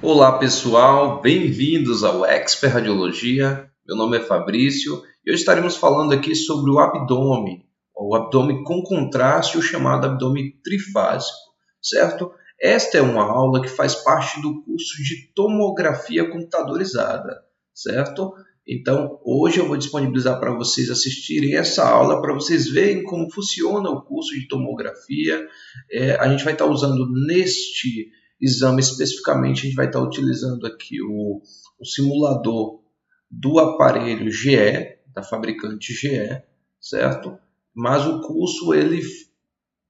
Olá pessoal, bem-vindos ao Expert Radiologia. Meu nome é Fabrício e hoje estaremos falando aqui sobre o abdômen com contraste, o chamado abdômen trifásico, certo? Esta é uma aula que faz parte do curso de tomografia computadorizada, certo? Então, hoje eu vou disponibilizar para vocês assistirem essa aula para vocês verem como funciona o curso de tomografia. A gente vai estar usando neste exame especificamente, a gente vai estar utilizando aqui o simulador do aparelho GE, da fabricante GE, certo? Mas o curso ele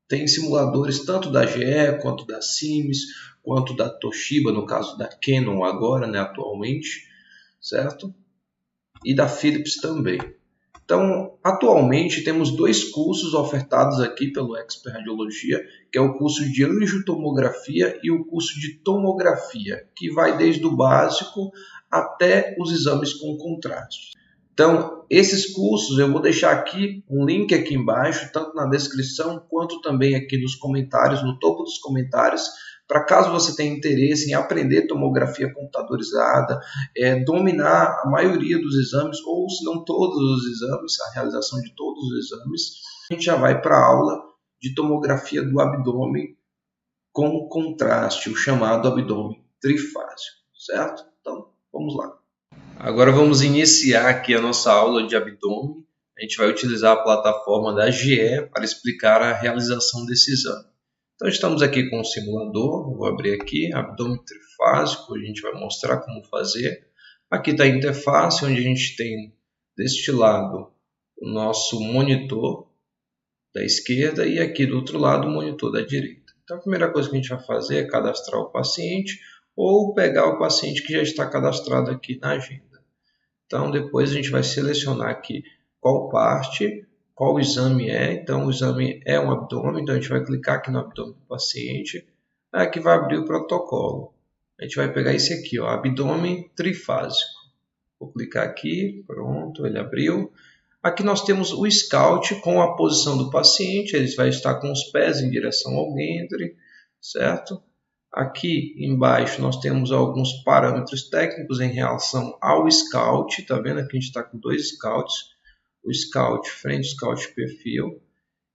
tem simuladores tanto da GE, quanto da Siemens, quanto da Toshiba, no caso da Canon agora, né, atualmente, certo? E da Philips também. Então, atualmente temos dois cursos ofertados aqui pelo Expert Radiologia, que é o curso de angiotomografia e o curso de tomografia, que vai desde o básico até os exames com contraste. Então, esses cursos eu vou deixar aqui um link aqui embaixo, tanto na descrição quanto também aqui nos comentários, no topo dos comentários, para caso você tenha interesse em aprender tomografia computadorizada, dominar a maioria dos exames, ou se não todos os exames, a realização de todos os exames, a gente já vai para a aula de tomografia do abdômen com contraste, o chamado abdômen trifásico, certo? Então, vamos lá. Agora vamos iniciar aqui a nossa aula de abdômen. A gente vai utilizar a plataforma da GE para explicar a realização desse exame. Então estamos aqui com o simulador, vou abrir aqui, abdômen trifásico, a gente vai mostrar como fazer. Aqui está a interface, onde a gente tem deste lado o nosso monitor da esquerda e aqui do outro lado o monitor da direita. Então a primeira coisa que a gente vai fazer é cadastrar o paciente ou pegar o paciente que já está cadastrado aqui na agenda. Então depois a gente vai selecionar aqui qual parte, qual exame é. Então o exame é um abdômen, então a gente vai clicar aqui no abdômen do paciente. Aqui vai abrir o protocolo. A gente vai pegar esse aqui, ó, abdômen trifásico. Vou clicar aqui, pronto, ele abriu. Aqui nós temos o scout com a posição do paciente, ele vai estar com os pés em direção ao ventre, certo? Aqui embaixo nós temos alguns parâmetros técnicos em relação ao scout, tá vendo? Aqui a gente está com dois scouts, o scout frente, o scout perfil.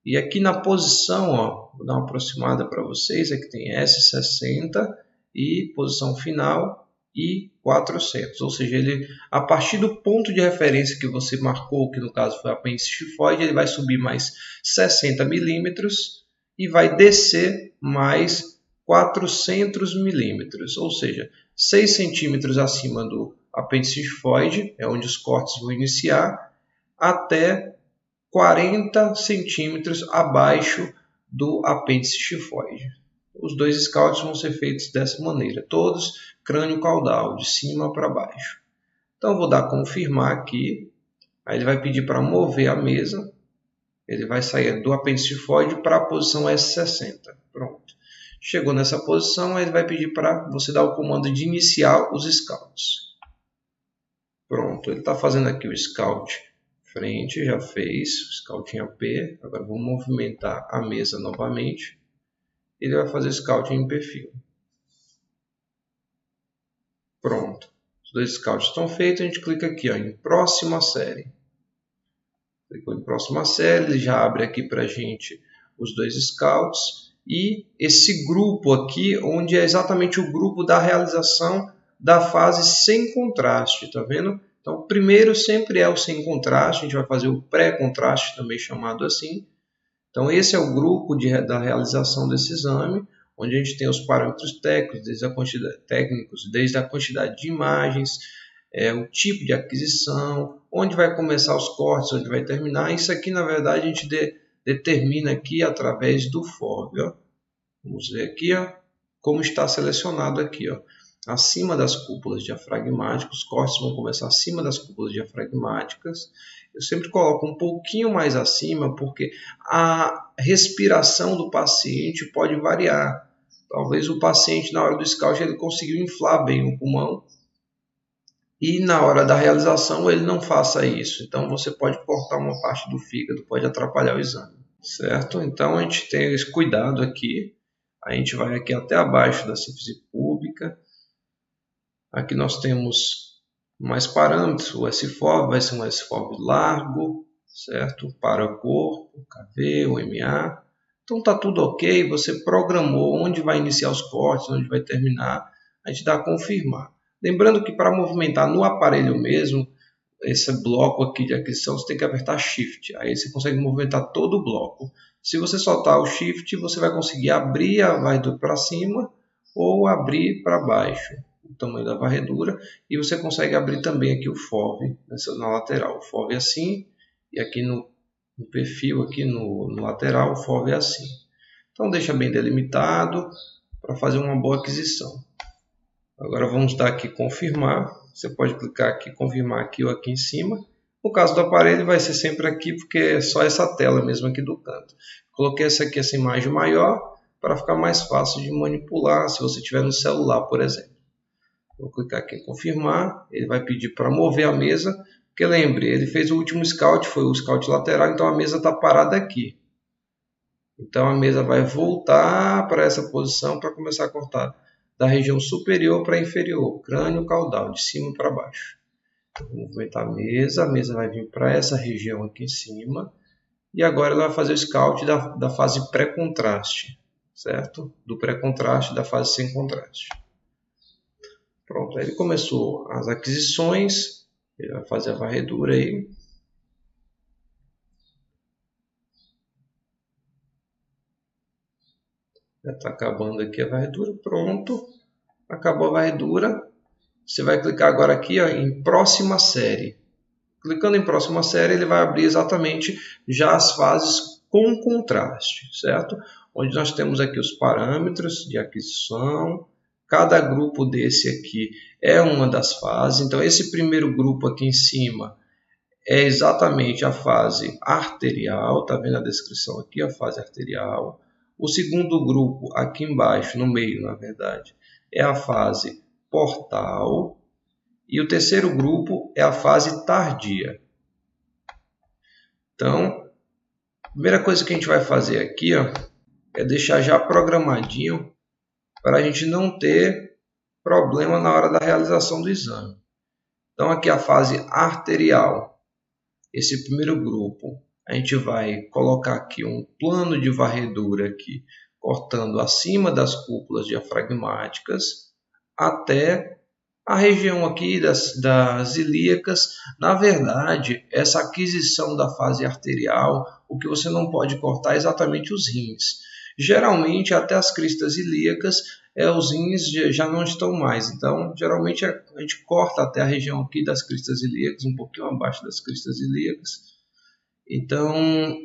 E aqui na posição, ó, vou dar uma aproximada para vocês, aqui tem S60 e posição final e 400, ou seja, ele, a partir do ponto de referência que você marcou, que no caso foi a apêndice tifoide, ele vai subir mais 60 milímetros e vai descer mais 400 milímetros, ou seja, 6 centímetros acima do apêndice tifoide, é onde os cortes vão iniciar, até 40 centímetros abaixo do apêndice tifoide. Os dois scouts vão ser feitos dessa maneira, todos crânio caudal, de cima para baixo. Então vou dar confirmar aqui, aí ele vai pedir para mover a mesa, ele vai sair do apêndice tifoide para a posição S60, pronto. Chegou nessa posição, aí ele vai pedir para você dar o comando de iniciar os scouts. Pronto, ele está fazendo aqui o scout frente, já fez, o scout em AP, agora vou movimentar a mesa novamente. Ele vai fazer scout em perfil. Pronto. Os dois scouts estão feitos. A gente clica aqui, ó, em próxima série. Clicou em próxima série. Ele já abre aqui para a gente os dois scouts. E esse grupo aqui, onde é exatamente o grupo da realização da fase sem contraste. Tá vendo? Então, o primeiro sempre é o sem contraste. A gente vai fazer o pré-contraste, também chamado assim. Então, esse é o grupo da realização desse exame, onde a gente tem os parâmetros técnicos, desde a quantidade de imagens, o tipo de aquisição, onde vai começar os cortes, onde vai terminar. Isso aqui, na verdade, a gente determina aqui através do FOV. Ó. Vamos ver aqui, ó, como está selecionado aqui. Ó. Acima das cúpulas diafragmáticas, os cortes vão começar acima das cúpulas diafragmáticas. Eu sempre coloco um pouquinho mais acima, porque a respiração do paciente pode variar. Talvez o paciente, na hora do scout, ele conseguiu inflar bem o pulmão e na hora da realização ele não faça isso. Então você pode cortar uma parte do fígado, pode atrapalhar o exame, certo? Então a gente tem esse cuidado aqui. A gente vai aqui até abaixo da síntese pública. Aqui nós temos mais parâmetros. O SFOV vai ser um SFOV largo, certo? Para o corpo, KV, o MA. Então está tudo ok. Você programou onde vai iniciar os cortes, onde vai terminar. A gente dá a confirmar. Lembrando que para movimentar no aparelho mesmo, esse bloco aqui de aquisição, você tem que apertar Shift. Aí você consegue movimentar todo o bloco. Se você soltar o Shift, você vai conseguir abrir a varredura para cima ou abrir para baixo, o tamanho da varredura. E você consegue abrir também aqui o FOV na lateral. O FOV é assim, e aqui no perfil, aqui no lateral, o FOV é assim. Então deixa bem delimitado para fazer uma boa aquisição. Agora vamos dar aqui confirmar. Você pode clicar aqui, confirmar aqui ou aqui em cima. No caso do aparelho vai ser sempre aqui, porque é só essa tela mesmo aqui do canto. Coloquei essa imagem maior para ficar mais fácil de manipular se você tiver no celular, por exemplo. Vou clicar aqui em confirmar. Ele vai pedir para mover a mesa, porque lembre, ele fez o último scout, foi o scout lateral, então a mesa está parada aqui. Então a mesa vai voltar para essa posição para começar a cortar da região superior para inferior, crânio caudal, de cima para baixo. Então, vou movimentar a mesa vai vir para essa região aqui em cima, e agora ela vai fazer o scout da fase pré-contraste, certo? Do pré-contraste, da fase sem contraste. Pronto, aí ele começou as aquisições, ele vai fazer a varredura aí. Já está acabando aqui a varredura, pronto. Acabou a varredura. Você vai clicar agora aqui, ó, em próxima série. Clicando em próxima série, ele vai abrir exatamente já as fases com contraste, certo? Onde nós temos aqui os parâmetros de aquisição. Cada grupo desse aqui é uma das fases. Então, esse primeiro grupo aqui em cima é exatamente a fase arterial. Está vendo a descrição aqui, a fase arterial. O segundo grupo, aqui embaixo, no meio, na verdade, é a fase portal. E o terceiro grupo é a fase tardia. Então, a primeira coisa que a gente vai fazer aqui, ó, é deixar já programadinho para a gente não ter problema na hora da realização do exame. Então, aqui a fase arterial, esse primeiro grupo, a gente vai colocar aqui um plano de varredura aqui, cortando acima das cúpulas diafragmáticas até a região aqui das ilíacas. Na verdade, essa aquisição da fase arterial, o que você não pode cortar é exatamente os rins. Geralmente, até as cristas ilíacas, os rins já não estão mais. Então, geralmente, a gente corta até a região aqui das cristas ilíacas, um pouquinho abaixo das cristas ilíacas. Então,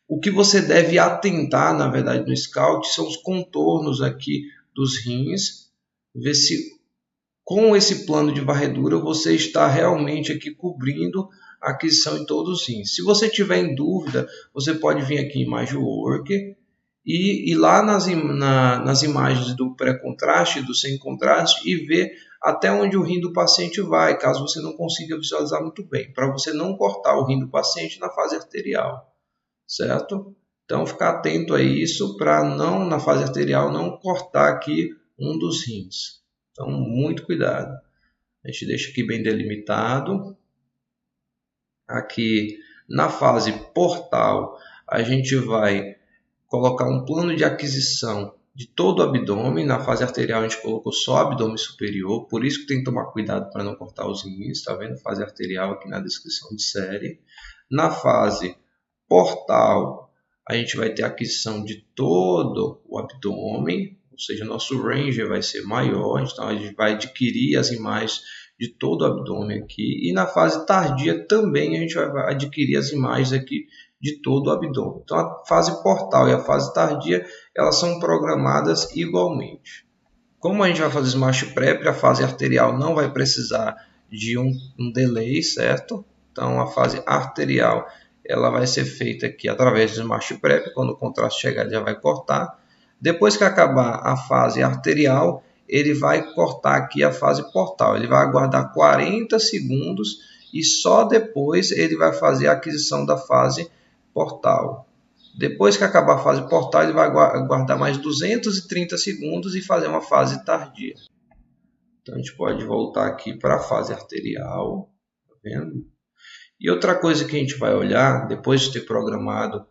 o que você deve atentar, na verdade, no scout, são os contornos aqui dos rins. Ver se com esse plano de varredura você está realmente aqui cobrindo a aquisição em todos os rins. Se você tiver em dúvida, você pode vir aqui em Image Worker e ir lá nas imagens do pré-contraste e do sem contraste e ver até onde o rim do paciente vai, caso você não consiga visualizar muito bem, para você não cortar o rim do paciente na fase arterial, certo? Então, ficar atento a isso para não, na fase arterial, não cortar aqui um dos rins. Então, muito cuidado. A gente deixa aqui bem delimitado. Aqui na fase portal, a gente vai colocar um plano de aquisição de todo o abdômen. Na fase arterial, a gente colocou só o abdômen superior. Por isso que tem que tomar cuidado para não cortar os rins. Está vendo? Fase arterial aqui na descrição de série. Na fase portal, a gente vai ter a aquisição de todo o abdômen. Ou seja, nosso range vai ser maior, então a gente vai adquirir as imagens de todo o abdômen aqui. E na fase tardia também a gente vai adquirir as imagens aqui de todo o abdômen. Então a fase portal e a fase tardia, elas são programadas igualmente. Como a gente vai fazer Smart Prep, a fase arterial não vai precisar de um delay, certo? Então a fase arterial ela vai ser feita aqui através do Smart Prep. Quando o contraste chegar, ele já vai cortar. Depois que acabar a fase arterial, ele vai cortar aqui a fase portal. Ele vai aguardar 40 segundos e só depois ele vai fazer a aquisição da fase portal. Depois que acabar a fase portal, ele vai aguardar mais 230 segundos e fazer uma fase tardia. Então a gente pode voltar aqui para a fase arterial, tá vendo? E outra coisa que a gente vai olhar, depois de ter programado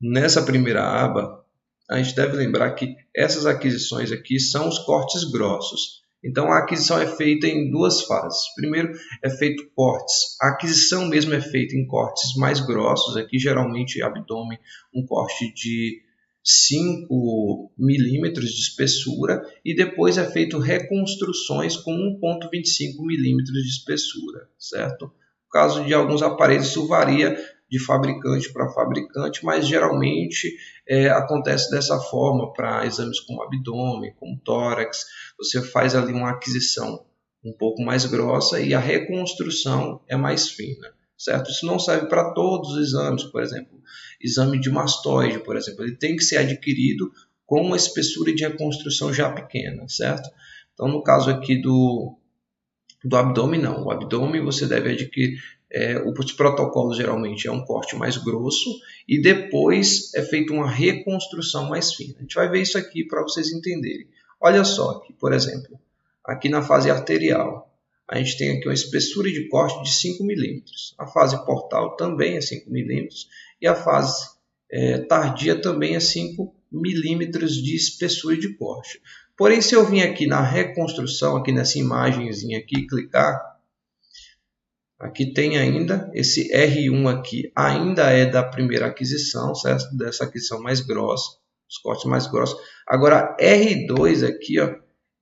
nessa primeira aba, a gente deve lembrar que essas aquisições aqui são os cortes grossos. Então a aquisição é feita em duas fases. Primeiro é feito cortes. A aquisição mesmo é feita em cortes mais grossos. Aqui geralmente abdômen, um corte de 5 milímetros de espessura, e depois é feito reconstruções com 1,25 milímetros de espessura, certo? No caso de alguns aparelhos isso varia de fabricante para fabricante, mas geralmente acontece dessa forma para exames como abdômen, como tórax. Você faz ali uma aquisição um pouco mais grossa e a reconstrução é mais fina, certo? Isso não serve para todos os exames. Por exemplo, exame de mastoide, por exemplo, ele tem que ser adquirido com uma espessura de reconstrução já pequena, certo? Então, no caso aqui do abdômen, não. O abdômen você deve adquirir, os protocolos geralmente é um corte mais grosso e depois é feita uma reconstrução mais fina. A gente vai ver isso aqui para vocês entenderem. Olha só aqui, por exemplo, aqui na fase arterial, a gente tem aqui uma espessura de corte de 5 milímetros. A fase portal também é 5 milímetros e a fase tardia também é 5 milímetros de espessura de corte. Porém, se eu vim aqui na reconstrução, aqui nessa imagenzinha aqui, clicar, aqui tem ainda esse R1 aqui, ainda é da primeira aquisição, certo? Dessa aquisição mais grossa, os cortes mais grossos. Agora, R2 aqui, ó,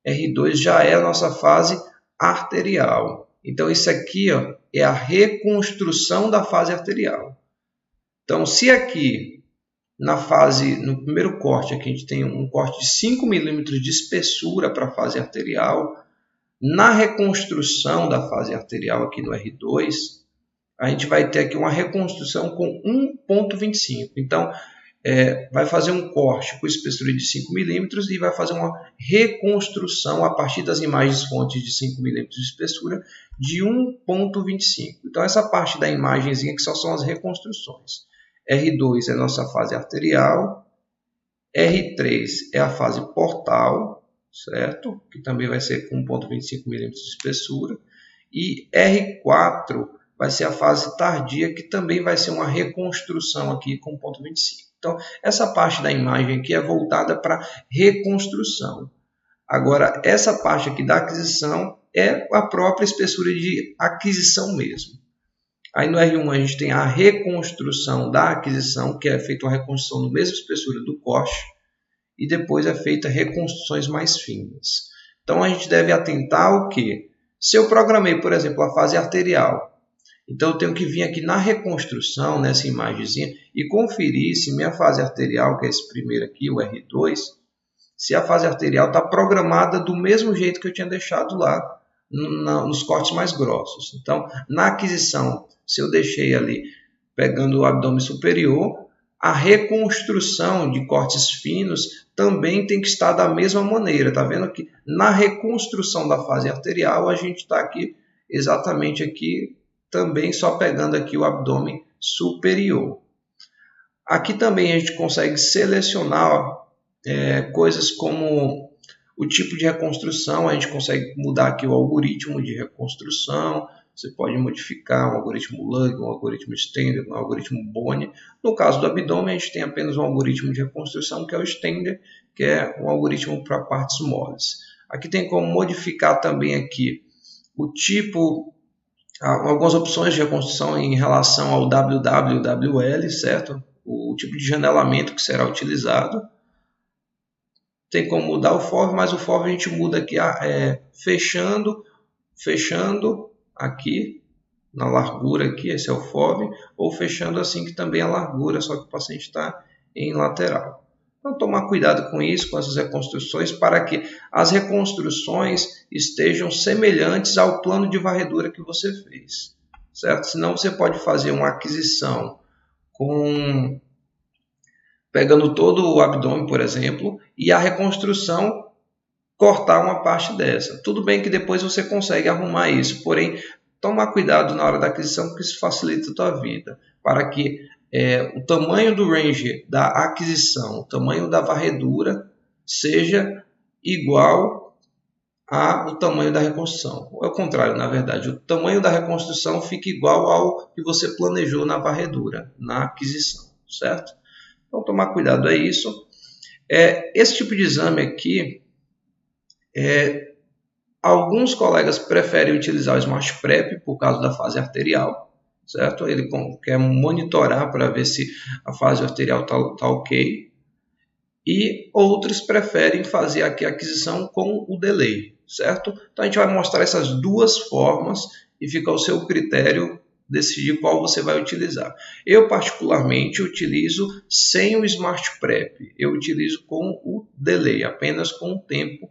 R2 já é a nossa fase arterial. Então, isso aqui, ó, é a reconstrução da fase arterial. Então, se aqui no primeiro corte, aqui a gente tem um corte de 5 milímetros de espessura para a fase arterial, na reconstrução da fase arterial aqui no R2, a gente vai ter aqui uma reconstrução com 1,25. Então, vai fazer um corte com espessura de 5 milímetros e vai fazer uma reconstrução a partir das imagens fontes de 5 milímetros de espessura de 1,25. Então, essa parte da imagenzinha que só são as reconstruções. R2 é a nossa fase arterial, R3 é a fase portal, certo? Que também vai ser com 1,25 milímetros de espessura, e R4 vai ser a fase tardia, que também vai ser uma reconstrução aqui com 1,25. Então, essa parte da imagem aqui é voltada para reconstrução. Agora, essa parte aqui da aquisição é a própria espessura de aquisição mesmo. Aí no R1 a gente tem a reconstrução da aquisição, que é feita uma reconstrução no mesma espessura do corte, e depois é feita reconstruções mais finas. Então a gente deve atentar ao que? Se eu programei, por exemplo, a fase arterial, então eu tenho que vir aqui na reconstrução, nessa imagenzinha, e conferir se minha fase arterial, que é esse primeiro aqui, o R2, se a fase arterial está programada do mesmo jeito que eu tinha deixado lá nos cortes mais grossos. Então, na aquisição, se eu deixei ali pegando o abdômen superior, a reconstrução de cortes finos também tem que estar da mesma maneira. Tá vendo que na reconstrução da fase arterial a gente está aqui exatamente aqui também só pegando aqui o abdômen superior. Aqui também a gente consegue selecionar coisas como o tipo de reconstrução. A gente consegue mudar aqui o algoritmo de reconstrução. Você pode modificar um algoritmo Lug, um algoritmo Stender, um algoritmo Bone. No caso do abdômen, a gente tem apenas um algoritmo de reconstrução, que é o Stender, que é um algoritmo para partes moles. Aqui tem como modificar também aqui o tipo, algumas opções de reconstrução em relação ao WWWL, certo? O tipo de janelamento que será utilizado. Tem como mudar o FOV, mas o FOV a gente muda aqui fechando aqui na largura aqui, esse é o FOV, ou fechando assim, que também é a largura, só que o paciente está em lateral. Então tomar cuidado com isso, com essas reconstruções, para que as reconstruções estejam semelhantes ao plano de varredura que você fez, certo? Senão você pode fazer uma aquisição pegando todo o abdômen, por exemplo, e a reconstrução cortar uma parte dessa. Tudo bem que depois você consegue arrumar isso, porém, tomar cuidado na hora da aquisição, porque isso facilita a tua vida, para que o tamanho do range da aquisição, o tamanho da varredura seja igual o tamanho da reconstrução. Ou é o contrário, na verdade, o tamanho da reconstrução fica igual ao que você planejou na varredura, na aquisição, certo? Então, tomar cuidado é isso. Esse tipo de exame aqui, alguns colegas preferem utilizar o Smart Prep por causa da fase arterial, certo? Ele quer monitorar para ver se a fase arterial está ok. E outros preferem fazer aqui a aquisição com o delay, certo? Então a gente vai mostrar essas duas formas e fica ao seu critério decidir qual você vai utilizar. Eu particularmente utilizo sem o Smart Prep, eu utilizo com o delay, apenas com o tempo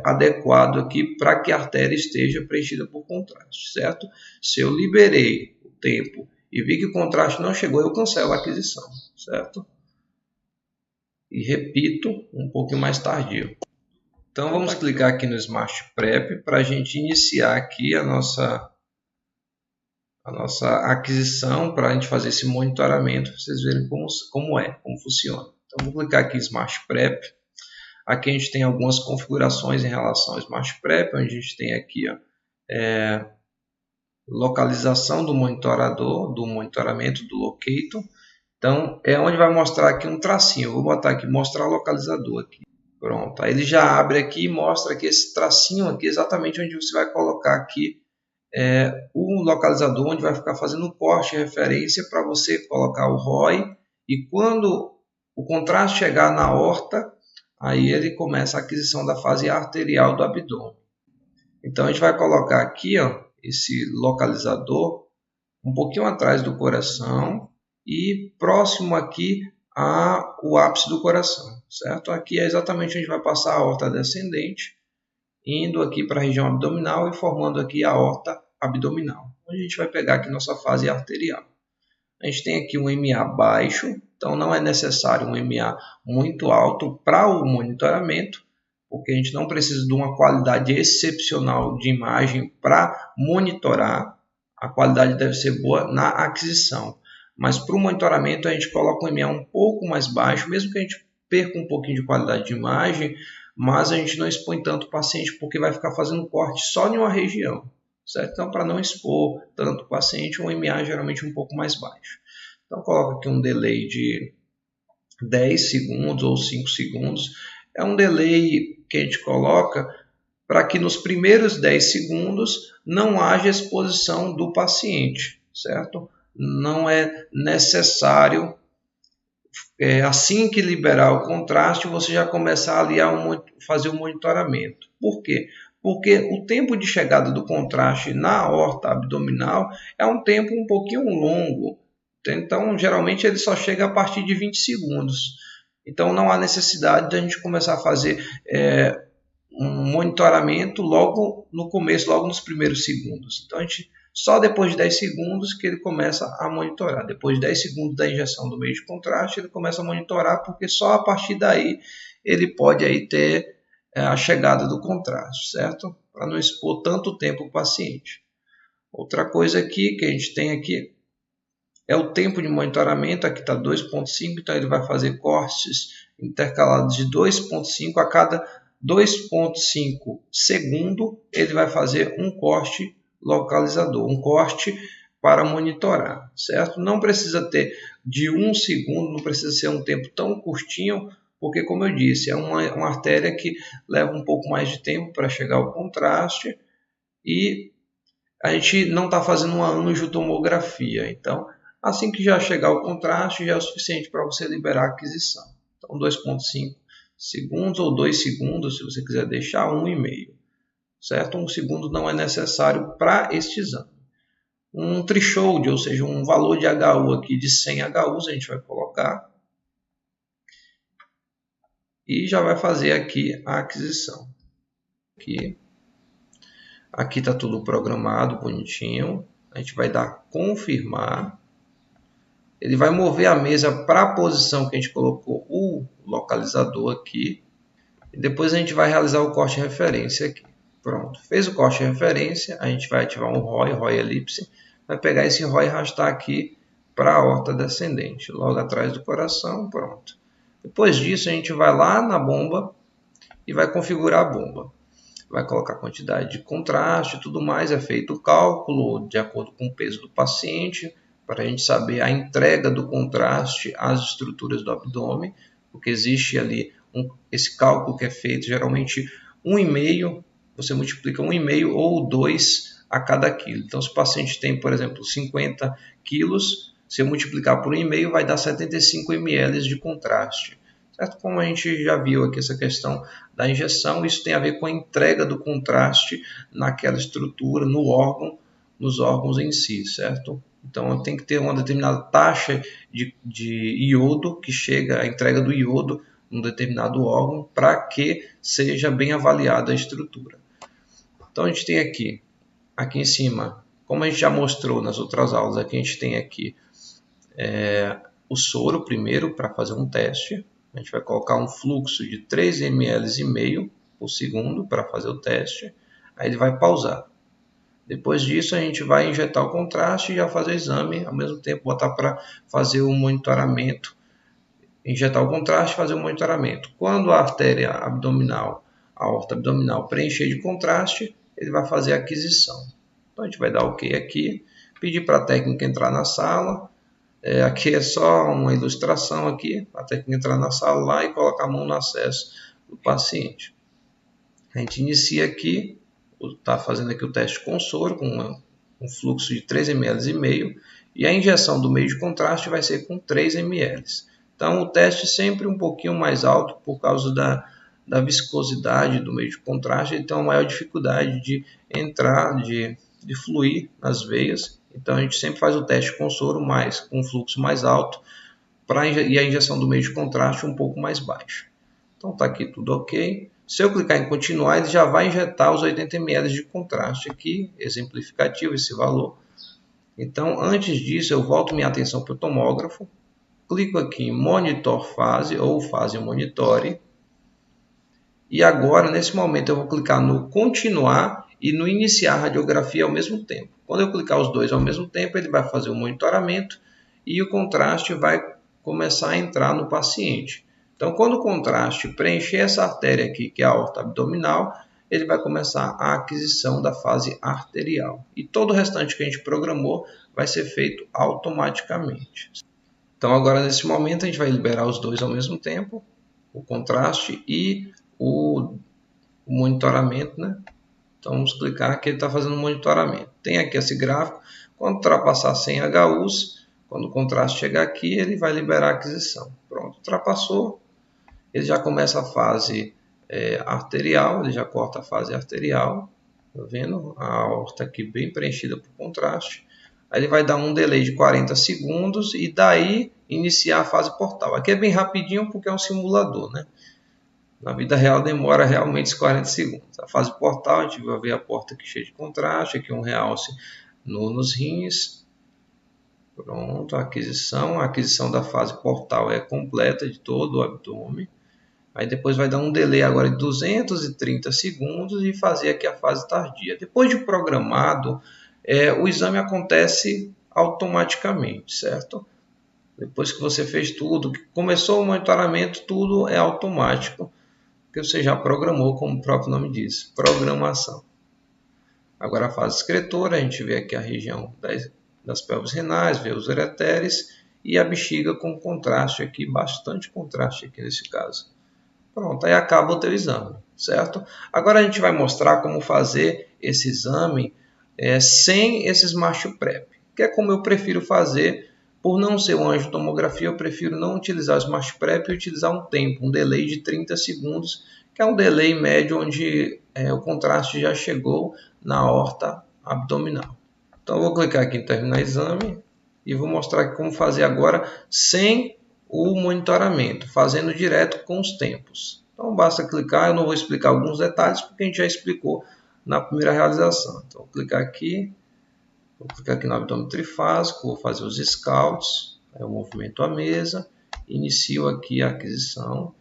adequado aqui para que a artéria esteja preenchida por contraste, certo? Se eu liberei o tempo e vi que o contraste não chegou, eu cancelo a aquisição, certo? E repito um pouco mais tardio. Então vamos clicar aqui no Smart Prep para a gente iniciar aqui a nossa aquisição, para a gente fazer esse monitoramento, para vocês verem como funciona. Então vou clicar aqui em Smart Prep. Aqui a gente tem algumas configurações em relação ao Smart Prep, onde a gente tem aqui localização do monitorador, do monitoramento do locator. Então, é onde vai mostrar aqui um tracinho. Eu vou botar aqui, mostrar localizador aqui. Pronto, aí ele já abre aqui e mostra aqui esse tracinho aqui, exatamente onde você vai colocar aqui o localizador, onde vai ficar fazendo o corte de referência para você colocar o ROI. E quando o contraste chegar na aorta, aí ele começa a aquisição da fase arterial do abdômen. Então, a gente vai colocar aqui esse localizador um pouquinho atrás do coração e próximo aqui ao ápice do coração, certo? Aqui é exatamente onde vai passar a aorta descendente, indo aqui para a região abdominal e formando aqui a aorta abdominal, onde a gente vai pegar aqui nossa fase arterial. A gente tem aqui um MA baixo, então não é necessário um MA muito alto para o monitoramento, porque a gente não precisa de uma qualidade excepcional de imagem para monitorar. A qualidade deve ser boa na aquisição. Mas para o monitoramento a gente coloca um MA um pouco mais baixo, mesmo que a gente perca um pouquinho de qualidade de imagem, mas a gente não expõe tanto o paciente porque vai ficar fazendo corte só em uma região, certo? Então, para não expor tanto o paciente, um MA geralmente um pouco mais baixo. Então, coloca aqui um delay de 10 segundos ou 5 segundos. É um delay que a gente coloca para que nos primeiros 10 segundos não haja exposição do paciente, certo? Não é necessário, assim que liberar o contraste, você já começar ali a fazer o monitoramento. Por quê? Porque o tempo de chegada do contraste na aorta abdominal é um tempo um pouquinho longo. Então, geralmente, ele só chega a partir de 20 segundos. Então, não há necessidade de a gente começar a fazer um monitoramento logo no começo, logo nos primeiros segundos. Então, só depois de 10 segundos que ele começa a monitorar. Depois de 10 segundos da injeção do meio de contraste, ele começa a monitorar, porque só a partir daí ele pode aí ter a chegada do contraste, certo? Para não expor tanto tempo o paciente. Outra coisa aqui que a gente tem aqui é o tempo de monitoramento. Aqui está 2.5, então ele vai fazer cortes intercalados de 2.5 a cada 2.5 segundo, ele vai fazer um corte localizador, um corte para monitorar, certo? Não precisa ter de 1 segundo, não precisa ser um tempo tão curtinho, porque, como eu disse, é uma artéria que leva um pouco mais de tempo para chegar ao contraste e a gente não está fazendo uma angiotomografia. Então, assim que já chegar ao contraste, já é o suficiente para você liberar a aquisição. Então, 2.5 segundos ou 2 segundos, se você quiser deixar, 1,5. Certo? 1 segundo não é necessário para este exame. Um threshold, ou seja, um valor de HU aqui de 100 HUs, a gente vai colocar. E já vai fazer aqui a aquisição. Aqui está tudo programado, bonitinho. A gente vai dar confirmar. Ele vai mover a mesa para a posição que a gente colocou o localizador aqui. E depois a gente vai realizar o corte de referência aqui. Pronto, fez o corte de referência, a gente vai ativar um ROI elipse, vai pegar esse ROI e arrastar aqui para a aorta descendente, logo atrás do coração, pronto. Depois disso a gente vai lá na bomba e vai configurar a bomba. vai colocar a quantidade de contraste e tudo mais, é feito o cálculo de acordo com o peso do paciente, para a gente saber a entrega do contraste às estruturas do abdômen, porque existe ali esse cálculo que é feito geralmente 1,5, você multiplica 1,5 ou 2 a cada quilo. Então, se o paciente tem, por exemplo, 50 quilos, se eu multiplicar por 1,5 vai dar 75 ml de contraste. Certo? Como a gente já viu aqui essa questão da injeção, isso tem a ver com a entrega do contraste naquela estrutura, no órgão, nos órgãos em si, certo? Então tem que ter uma determinada taxa de iodo, que chega a entrega do iodo num determinado órgão, para que seja bem avaliada a estrutura. Então a gente tem aqui em cima, como a gente já mostrou nas outras aulas, aqui a gente tem aqui o soro primeiro para fazer um teste. A gente vai colocar um fluxo de 3,5 ml por segundo para fazer o teste. Aí ele vai pausar. Depois disso a gente vai injetar o contraste e já fazer o exame, ao mesmo tempo botar para fazer o monitoramento. Injetar o contraste e fazer o monitoramento. Quando a artéria abdominal, a aorta abdominal preencher de contraste, ele vai fazer a aquisição. Então a gente vai dar OK aqui, pedir para a técnica entrar na sala. Aqui é só uma ilustração aqui, a técnica entrar na sala lá e colocar a mão no acesso do paciente. A gente inicia aqui, está fazendo aqui o teste com soro, com um fluxo de 3,5 ml, e a injeção do meio de contraste vai ser com 3 ml. Então o teste sempre um pouquinho mais alto por causa da viscosidade do meio de contraste, ele tem uma maior dificuldade de entrar, de fluir nas veias. Então a gente sempre faz o teste com soro com um fluxo mais alto e a injeção do meio de contraste um pouco mais baixo. Então está aqui tudo OK. Se eu clicar em continuar, ele já vai injetar os 80 ml de contraste aqui, exemplificativo esse valor. Então antes disso eu volto minha atenção para o tomógrafo, clico aqui em Monitor Fase ou Fase Monitore. E agora nesse momento eu vou clicar no continuar e no iniciar a radiografia ao mesmo tempo. Quando eu clicar os dois ao mesmo tempo, ele vai fazer o monitoramento e o contraste vai começar a entrar no paciente. Então, quando o contraste preencher essa artéria aqui, que é a aorta abdominal, ele vai começar a aquisição da fase arterial. E todo o restante que a gente programou vai ser feito automaticamente. Então, agora nesse momento, a gente vai liberar os dois ao mesmo tempo, o contraste e o monitoramento, né? Então vamos clicar aqui, ele está fazendo um monitoramento. Tem aqui esse gráfico, quando ultrapassar 100 HUs, quando o contraste chegar aqui, ele vai liberar a aquisição. Pronto, ultrapassou, ele já começa a fase arterial, ele já corta a fase arterial, tá vendo? A aorta aqui bem preenchida por contraste. Aí ele vai dar um delay de 40 segundos e daí iniciar a fase portal. Aqui é bem rapidinho porque é um simulador, né? Na vida real demora realmente 40 segundos. A fase portal, a gente vai ver a porta aqui cheia de contraste, aqui um realce nos rins. Pronto, a aquisição da fase portal é completa de todo o abdômen. Aí depois vai dar um delay agora de 230 segundos e fazer aqui a fase tardia. Depois de programado, o exame acontece automaticamente, certo? Depois que você fez tudo, que começou o monitoramento, tudo é automático, porque você já programou, como o próprio nome diz, programação. Agora a fase excretora, a gente vê aqui a região das pelvis renais, vê os ureteres e a bexiga com contraste aqui, bastante contraste aqui nesse caso. Pronto, aí acaba o teu exame, certo? Agora a gente vai mostrar como fazer esse exame sem esse Smart Prep, que é como eu prefiro fazer. Por não ser um angiotomografia, eu prefiro não utilizar o Smart Prep e utilizar um tempo, um delay de 30 segundos, que é um delay médio onde o contraste já chegou na aorta abdominal. Então eu vou clicar aqui em terminar exame e vou mostrar aqui como fazer agora sem o monitoramento, fazendo direto com os tempos. Então basta clicar, eu não vou explicar alguns detalhes porque a gente já explicou na primeira realização. Então vou clicar aqui. Vou clicar aqui no abdômen trifásico, vou fazer os scouts, eu movimento a mesa, inicio aqui a aquisição.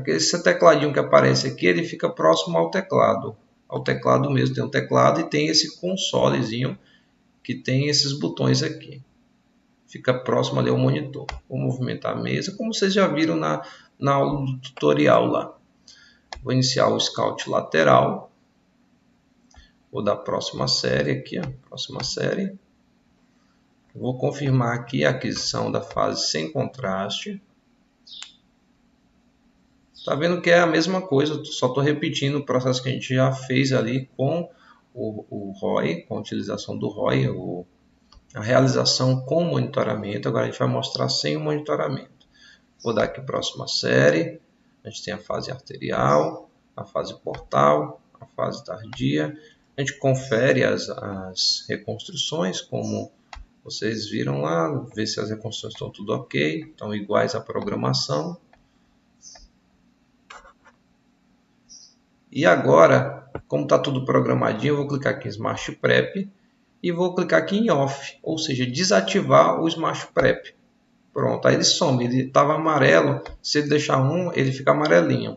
Esse tecladinho que aparece aqui, ele fica próximo ao teclado mesmo, tem um teclado e tem esse consolezinho que tem esses botões aqui. Fica próximo ali ao monitor. Vou movimentar a mesa, como vocês já viram na aula do tutorial lá. Vou iniciar o scout lateral. Vou dar próxima série aqui, ó, próxima série. Vou confirmar aqui a aquisição da fase sem contraste. Tá vendo que é a mesma coisa, só estou repetindo o processo que a gente já fez ali com o ROI, com a utilização do ROI, a realização com monitoramento. Agora a gente vai mostrar sem o monitoramento. Vou dar aqui próxima série. A gente tem a fase arterial, a fase portal, a fase tardia. A gente confere as reconstruções, como vocês viram lá, ver se as reconstruções estão tudo ok, estão iguais à programação. E agora, como está tudo programadinho, eu vou clicar aqui em Smart Prep e vou clicar aqui em Off, ou seja, desativar o Smart Prep. Pronto, aí ele some, ele estava amarelo, se ele deixar ele fica amarelinho.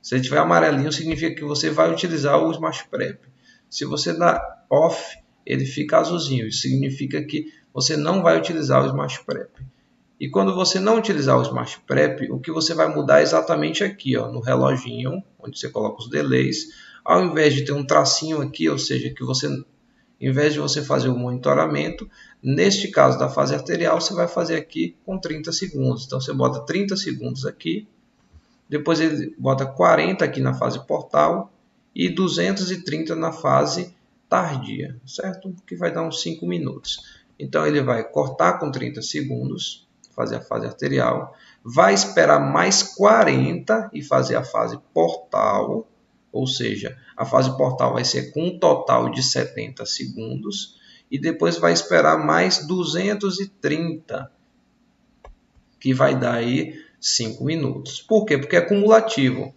Se ele tiver amarelinho, significa que você vai utilizar o Smart Prep. Se você dá Off, ele fica azulzinho, isso significa que você não vai utilizar o Smart Prep. E quando você não utilizar o Smart Prep, o que você vai mudar é exatamente aqui, ó, no reloginho, onde você coloca os delays. Ao invés de ter um tracinho aqui, ou seja, que você, em vez de você fazer o monitoramento, neste caso da fase arterial, você vai fazer aqui com 30 segundos. Então você bota 30 segundos aqui, depois ele bota 40 aqui na fase portal e 230 na fase tardia, certo? Que vai dar uns 5 minutos. Então ele vai cortar com 30 segundos, fazer a fase arterial, vai esperar mais 40 e fazer a fase portal, ou seja, a fase portal vai ser com um total de 70 segundos, e depois vai esperar mais 230, que vai dar aí 5 minutos. Por quê? Porque é cumulativo.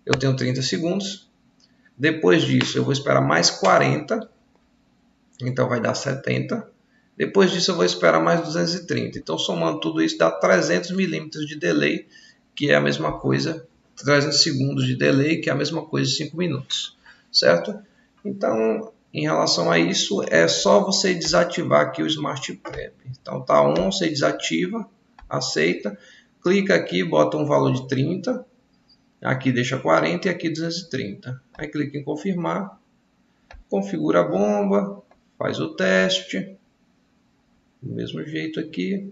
Eu tenho 30 segundos, depois disso eu vou esperar mais 40, então vai dar 70. Depois disso eu vou esperar mais 230. Então somando tudo isso dá 300 milímetros de delay, que é a mesma coisa, 300 segundos de delay, que é a mesma coisa de 5 minutos, certo? Então, em relação a isso, é só você desativar aqui o Smart Prep. Então tá on, você desativa, aceita, clica aqui, bota um valor de 30, aqui deixa 40 e aqui 230. Aí clica em confirmar, configura a bomba, faz o teste. Do mesmo jeito aqui,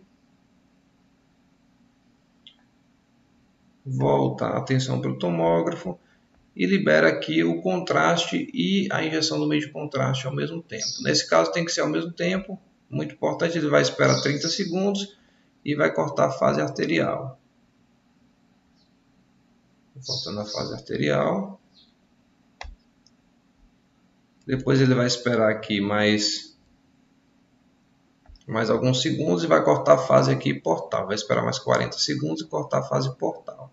volta a atenção para o tomógrafo e libera aqui o contraste e a injeção do meio de contraste ao mesmo tempo. Nesse caso tem que ser ao mesmo tempo, muito importante, ele vai esperar 30 segundos e vai cortar a fase arterial. Cortando a fase arterial. Depois ele vai esperar aqui mais alguns segundos e vai cortar a fase aqui portal. Vai esperar mais 40 segundos e cortar a fase portal.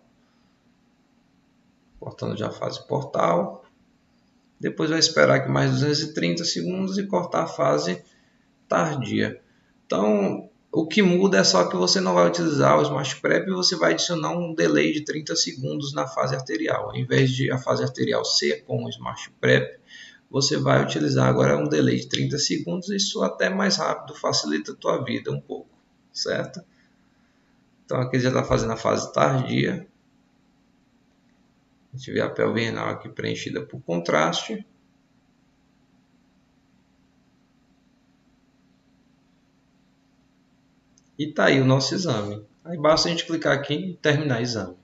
Cortando já a fase portal. Depois vai esperar aqui mais 230 segundos e cortar a fase tardia. Então, o que muda é só que você não vai utilizar o Smart Prep e você vai adicionar um delay de 30 segundos na fase arterial. Em vez de a fase arterial ser com o Smart Prep, você vai utilizar agora um delay de 30 segundos. Isso até mais rápido, facilita a tua vida um pouco, certo? Então aqui já está fazendo a fase tardia. A gente vê a pelve renal aqui preenchida por contraste. E está aí o nosso exame. Aí basta a gente clicar aqui em terminar o exame.